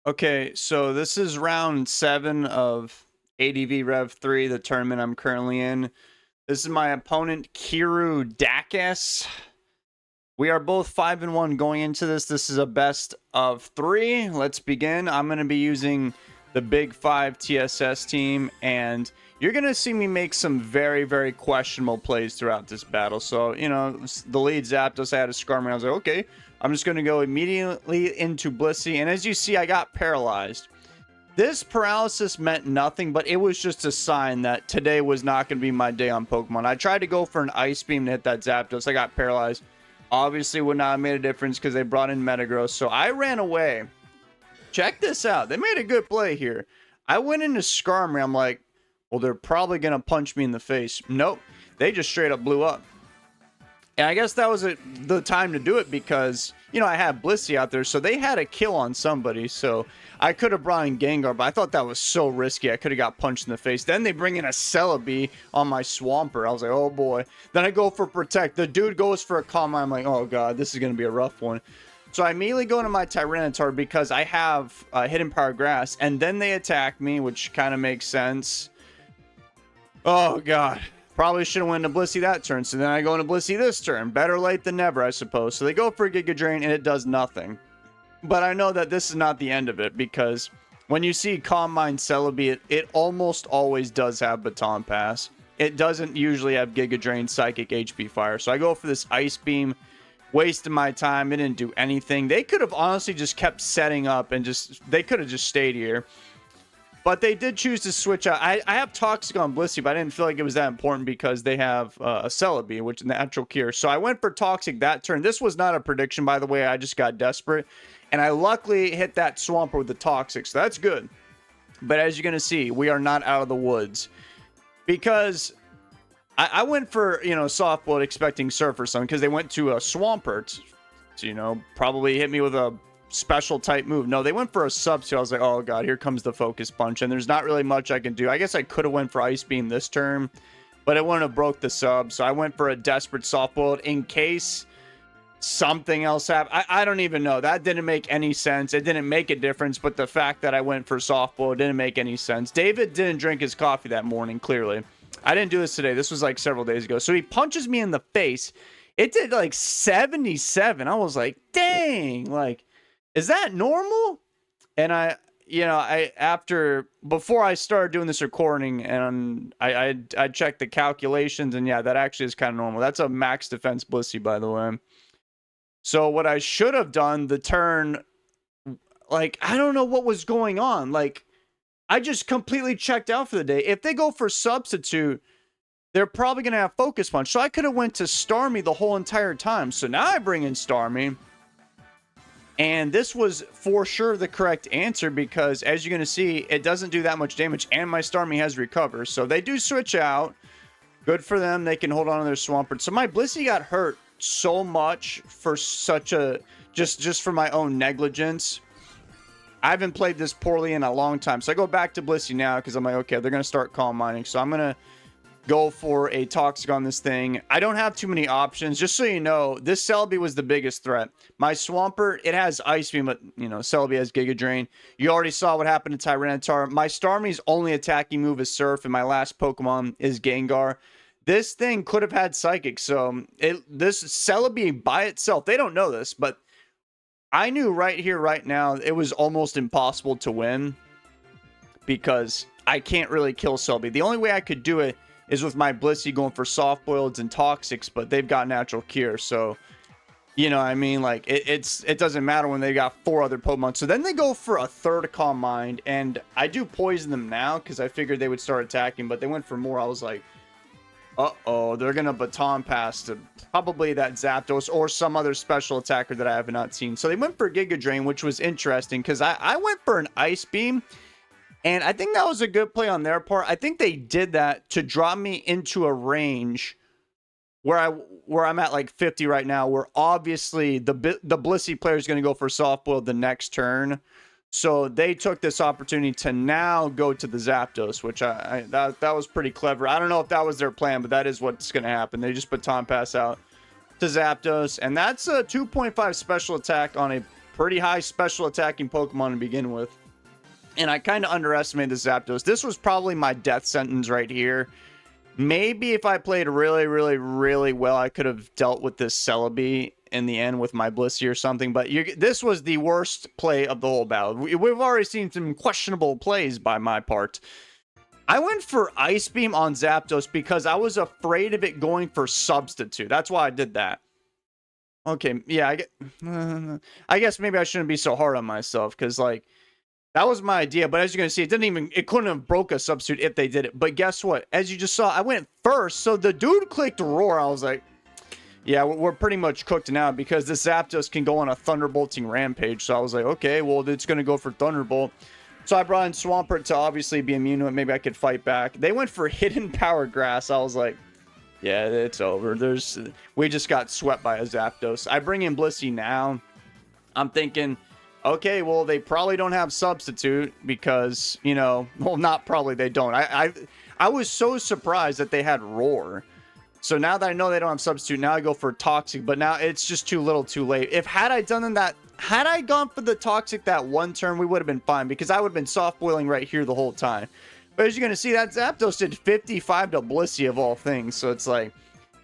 Okay, so this is round 7 of ADV Rev 3, the tournament I'm currently in. This is my opponent, Kiru Dakas. We are both 5-1 going into this. This is a best of 3. Let's begin. I'm going to be using the Big 5 TSS team, and you're going to see me make some very, very questionable plays throughout this battle. So, you know, the lead Zapdos, I had a Skarmory. I was like, okay, I'm just going to go immediately into Blissey. And as you see, I got paralyzed. This paralysis meant nothing, but it was just a sign that today was not going to be my day on Pokemon. I tried to go for an Ice Beam to hit that Zapdos. I got paralyzed. Obviously would not have made a difference because they brought in Metagross. So I ran away. Check this out. They made a good play here. I went into Skarmory. I'm like, well, they're probably going to punch me in the face. Nope. They just straight up blew up. And I guess that was the time to do it because, you know, I had Blissey out there. So they had a kill on somebody. So I could have brought in Gengar, but I thought that was so risky. I could have got punched in the face. Then they bring in a Celebi on my Swampert. I was like, oh boy. Then I go for Protect. The dude goes for a Calm Mind. I'm like, oh god, this is going to be a rough one. So I immediately go into my Tyranitar because I have Hidden Power Grass. And then they attack me, which kind of makes sense. Oh god. Probably should have went into Blissey that turn. So then I go into Blissey this turn. Better late than never, I suppose. So they go for a Giga Drain and it does nothing. But I know that this is not the end of it because when you see Calm Mind Celebi, it almost always does have Baton Pass. It doesn't usually have Giga Drain, Psychic, HP Fire. So I go for this Ice Beam, wasting my time. It didn't do anything. They could have honestly just kept setting up and they could have just stayed here. But they did choose to switch out. I have Toxic on Blissey, but I didn't feel like it was that important because they have a Celebi, which is natural cure. So I went for Toxic that turn. This was not a prediction, by the way. I just got desperate. And I luckily hit that Swampert with the Toxic, so that's good. But as you're going to see, we are not out of the woods. Because I went for, you know, Softball expecting Surf or something because they went to a Swampert. So, you know, probably hit me with a special type move. No, they went for a Substitute. I was like, oh god, here comes the Focus Punch. And there's not really much I can do. I guess I could have went for Ice Beam this turn, but it wouldn't have broke the sub. So I went for a desperate Softball in case something else happened. I don't even know. That didn't make any sense. It didn't make a difference, but the fact that I went for Softball didn't make any sense. David didn't drink his coffee that morning, clearly. I didn't do this today. This was like several days ago. So he punches me in the face. It did like 77. I was like, dang, like, is that normal? And before I started doing this recording, and I checked the calculations, and yeah, that actually is kind of normal. That's a max defense Blissey, by the way. So what I should have done the turn, like, I don't know what was going on. Like, I just completely checked out for the day. If they go for Substitute, they're probably going to have Focus Punch. So I could have went to Starmie the whole entire time. So now I bring in Starmie. And this was for sure the correct answer because, as you're going to see, it doesn't do that much damage. And my Starmie has Recover. So they do switch out. Good for them. They can hold on to their Swampert. So my Blissey got hurt so much for such a just for my own negligence. I haven't played this poorly in a long time, so I go back to Blissey now because I'm like, okay, they're gonna start Calm Minding, so I'm gonna go for a Toxic on this thing. I don't have too many options. Just so you know, this Celebi was the biggest threat. My Swampert, it has Ice Beam, but you know, Celebi has Giga Drain. You already saw what happened to Tyranitar. My Starmie's only attacking move is Surf, and my last Pokemon is Gengar. This thing could have had Psychic, so this Celebi by itself, they don't know this, but I knew right here, right now, it was almost impossible to win because I can't really kill Celebi. The only way I could do it is with my Blissey going for Soft Boileds and Toxics, but they've got Natural Cure, so, you know what I mean? Like, it doesn't matter when they got 4 other Pokemon. So then they go for a third Calm Mind, and I do poison them now because I figured they would start attacking, but they went for more. I was like, uh-oh, they're going to Baton Pass to probably that Zapdos or some other special attacker that I have not seen. So they went for Giga Drain, which was interesting because I went for an Ice Beam, and I think that was a good play on their part. I think they did that to drop me into a range where I'm at like 50 right now, where obviously the Blissey player is going to go for Soft Boil the next turn. So they took this opportunity to now go to the Zapdos, which that was pretty clever. I don't know if that was their plan, but that is what's going to happen. They just Baton Pass out to Zapdos, and that's a 2.5 special attack on a pretty high special attacking Pokemon to begin with. And I kind of underestimated the Zapdos. This was probably my death sentence right here. Maybe if I played really, really, really well, I could have dealt with this Celebi in the end with my Blissey or something. But this was the worst play of the whole battle. We've already seen some questionable plays by my part. I went for Ice Beam on Zapdos because I was afraid of it going for Substitute. That's why I did that. Okay, yeah, I guess maybe I shouldn't be so hard on myself because, like, that was my idea. But as you're going to see, it couldn't have broke a Substitute if they did it. But guess what? As you just saw, I went first. So the dude clicked Roar. I was like, yeah, we're pretty much cooked now because this Zapdos can go on a Thunderbolting Rampage. So I was like, okay, well, it's going to go for Thunderbolt. So I brought in Swampert to obviously be immune to it. Maybe I could fight back. They went for Hidden Power Grass. I was like, yeah, it's over. We just got swept by a Zapdos. I bring in Blissey now. I'm thinking, okay, well, they probably don't have Substitute because, you know, well, not probably, they don't. I was so surprised that they had Roar. So now that I know they don't have Substitute, now I go for Toxic, but now it's just too little too late. Had I gone for the Toxic that one turn, we would have been fine because I would have been soft boiling right here the whole time. But as you're going to see, that Zapdos did 55 to Blissey of all things. So it's like,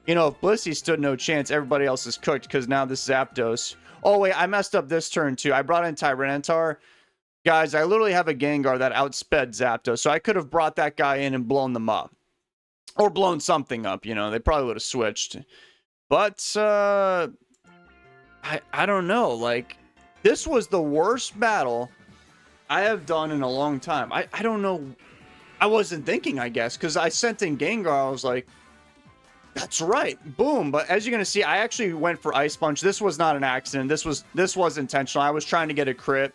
you know, if Blissey stood no chance, everybody else is cooked because now this Zapdos. Oh, wait, I messed up this turn too. I brought in Tyranitar. Guys, I literally have a Gengar that outsped Zapdos. So I could have brought that guy in and blown them up. Or blown something up, you know. They probably would have switched. But, I don't know. Like, this was the worst battle I have done in a long time. I don't know. I wasn't thinking, I guess, because I sent in Gengar. I was like, that's right. Boom. But as you're going to see, I actually went for Ice Punch. This was not an accident. This was intentional. I was trying to get a crit.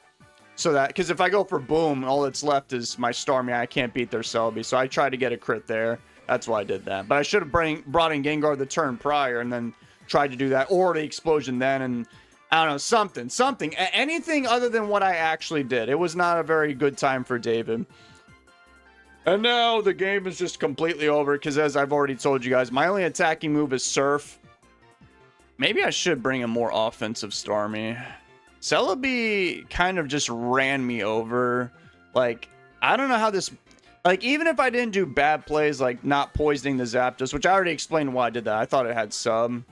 So that, because if I go for Boom, all that's left is my Starmie. I can't beat their Celebi. So I tried to get a crit there. That's why I did that. But I should have brought in Gengar the turn prior and then tried to do that. Or the Explosion then. And I don't know, something. Anything other than what I actually did. It was not a very good time for David. And now the game is just completely over because, as I've already told you guys, my only attacking move is Surf. Maybe I should bring a more offensive Starmie. Celebi kind of just ran me over. Like, I don't know how this... Like, even if I didn't do bad plays, like not poisoning the Zapdos, which I already explained why I did that. I thought it had sub.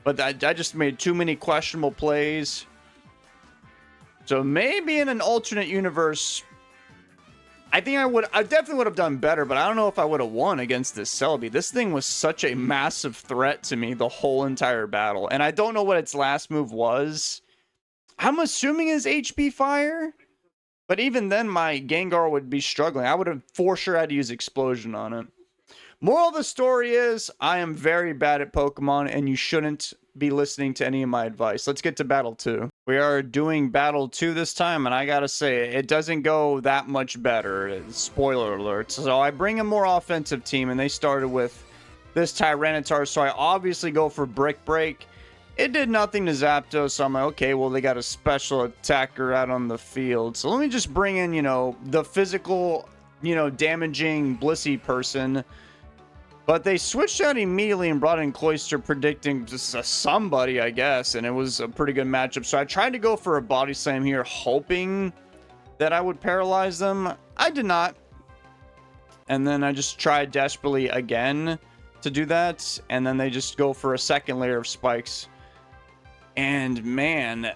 But I just made too many questionable plays. So maybe in an alternate universe... I definitely would have done better, but I don't know if I would have won against this Celebi. This thing was such a massive threat to me the whole entire battle. And I don't know what its last move was. I'm assuming it's HP Fire. But even then, my Gengar would be struggling. I would have for sure had to use Explosion on it. Moral of the story is, I am very bad at Pokemon, and you shouldn't be listening to any of my advice. Let's get to Battle 2. We are doing Battle 2 this time, and I gotta say, it doesn't go that much better. Spoiler alert. So I bring a more offensive team, and they started with this Tyranitar, so I obviously go for Brick Break. It did nothing to Zapdos, so I'm like, okay, well, they got a special attacker out on the field. So let me just bring in, you know, the physical, you know, damaging Blissey person. But they switched out immediately and brought in Cloyster, predicting just somebody, I guess. And it was a pretty good matchup. So I tried to go for a Body Slam here, hoping that I would paralyze them. I did not. And then I just tried desperately again to do that. And then they just go for a second layer of spikes. And man,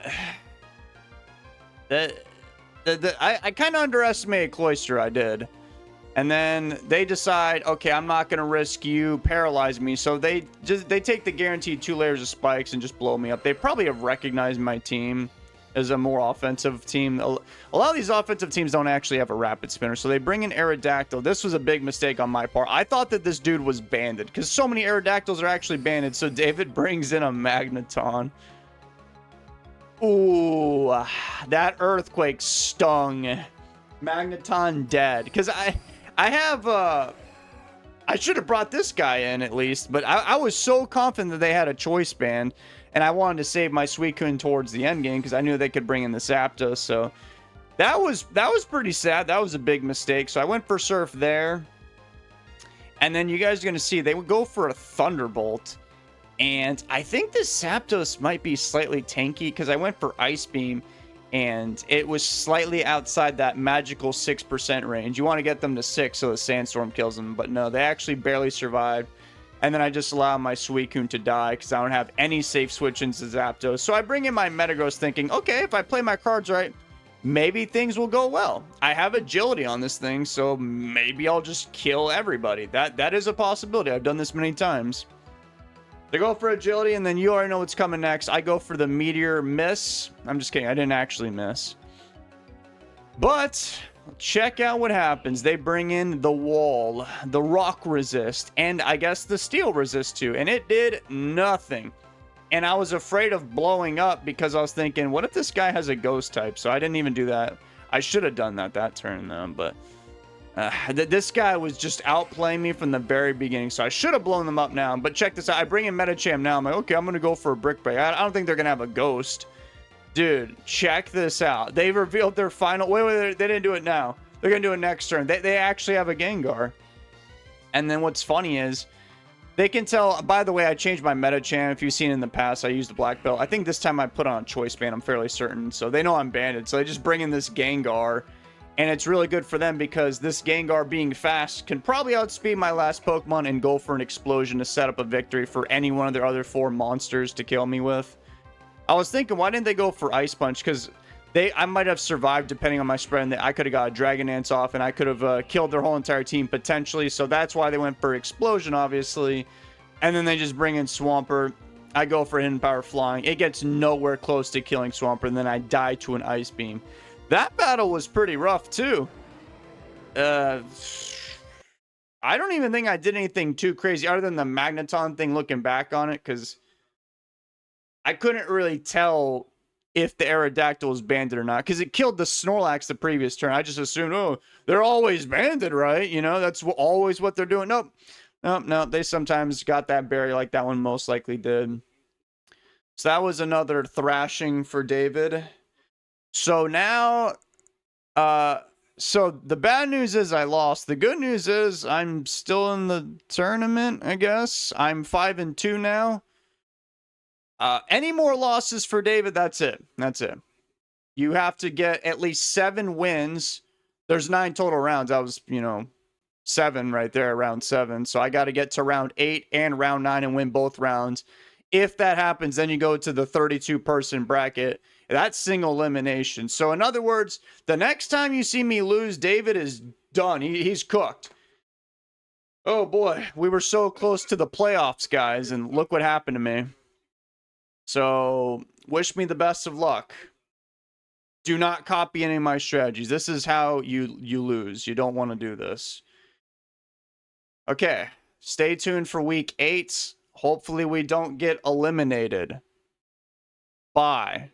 I kind of underestimated Cloyster, I did. And then they decide, okay, I'm not going to risk you paralyzing me. So they take the guaranteed 2 layers of spikes and just blow me up. They probably have recognized my team as a more offensive team. A lot of these offensive teams don't actually have a rapid spinner. So they bring in Aerodactyl. This was a big mistake on my part. I thought that this dude was banded because so many Aerodactyls are actually banded. So David brings in a Magneton. Ooh, that Earthquake stung. Magneton dead. Because I should have brought this guy in at least, but I was so confident that they had a choice band, and I wanted to save my Suicune towards the end game because I knew they could bring in the Zapdos. So that was pretty sad. That was a big mistake. So I went for Surf there, and then you guys are gonna see they would go for a Thunderbolt, And I think this Zapdos might be slightly tanky because I went for Ice Beam and it was slightly outside that magical 6% range. You want to get them to 6 so the Sandstorm kills them, but no, they actually barely survived. And then I just allow my Suicune to die because I don't have any safe switch into Zapdos. So I bring in my Metagross thinking, okay, if I play my cards right, maybe things will go well. I have agility on this thing, so maybe I'll just kill everybody. That is a possibility. I've done this many times. They go for agility, and then you already know what's coming next. I go for the Meteor miss. I'm just kidding. I didn't actually miss. But check out what happens. They bring in the wall, the rock resist, and I guess the steel resist too. And it did nothing. And I was afraid of blowing up because I was thinking, what if this guy has a ghost type? So I didn't even do that. I should have done that turn though, but this guy was just outplaying me from the very beginning, so I should have blown them up now. But check this out. I bring in Metacham now. I'm like, okay, I'm going to go for a Brick Break. I don't think they're going to have a ghost. Dude, check this out. They revealed their final... Wait, they didn't do it now. They're going to do it next turn. They actually have a Gengar. And then what's funny is they can tell... By the way, I changed my Metacham. If you've seen it in the past, I used the Black Belt. I think this time I put on a Choice Band. I'm fairly certain. So they know I'm banded. So they just bring in this Gengar. And it's really good for them because this Gengar being fast can probably outspeed my last Pokemon and go for an explosion to set up a victory for any one of their other 4 monsters to kill me with. I was thinking, why didn't they go for Ice Punch? Because I might have survived depending on my spread, and I could have got a Dragon Dance off, and I could have killed their whole entire team potentially. So that's why they went for Explosion, obviously. And then they just bring in Swampert. I go for Hidden Power Flying. It gets nowhere close to killing Swampert, and then I die to an Ice Beam. That battle was pretty rough, too. I don't even think I did anything too crazy other than the Magneton thing looking back on it, because I couldn't really tell if the Aerodactyl was banded or not, because it killed the Snorlax the previous turn. I just assumed, oh, they're always banded, right? You know, that's always what they're doing. Nope. They sometimes got that berry like that one most likely did. So that was another thrashing for David. So now, so the bad news is I lost. The good news is I'm still in the tournament, I guess. I'm 5-2 now. Any more losses for David, that's it. That's it. You have to get at least 7 wins. There's 9 total rounds. I was, 7 right there, round 7. So I got to get to round 8 and round 9 and win both rounds. If that happens, then you go to the 32-person bracket. That's single elimination. So in other words, the next time you see me lose, David is done. He's cooked. Oh boy, we were so close to the playoffs, guys, and look what happened to me. So wish me the best of luck. Do not copy any of my strategies. This is how you lose. You don't want to do this. Okay, stay tuned for week 8. Hopefully we don't get eliminated. Bye.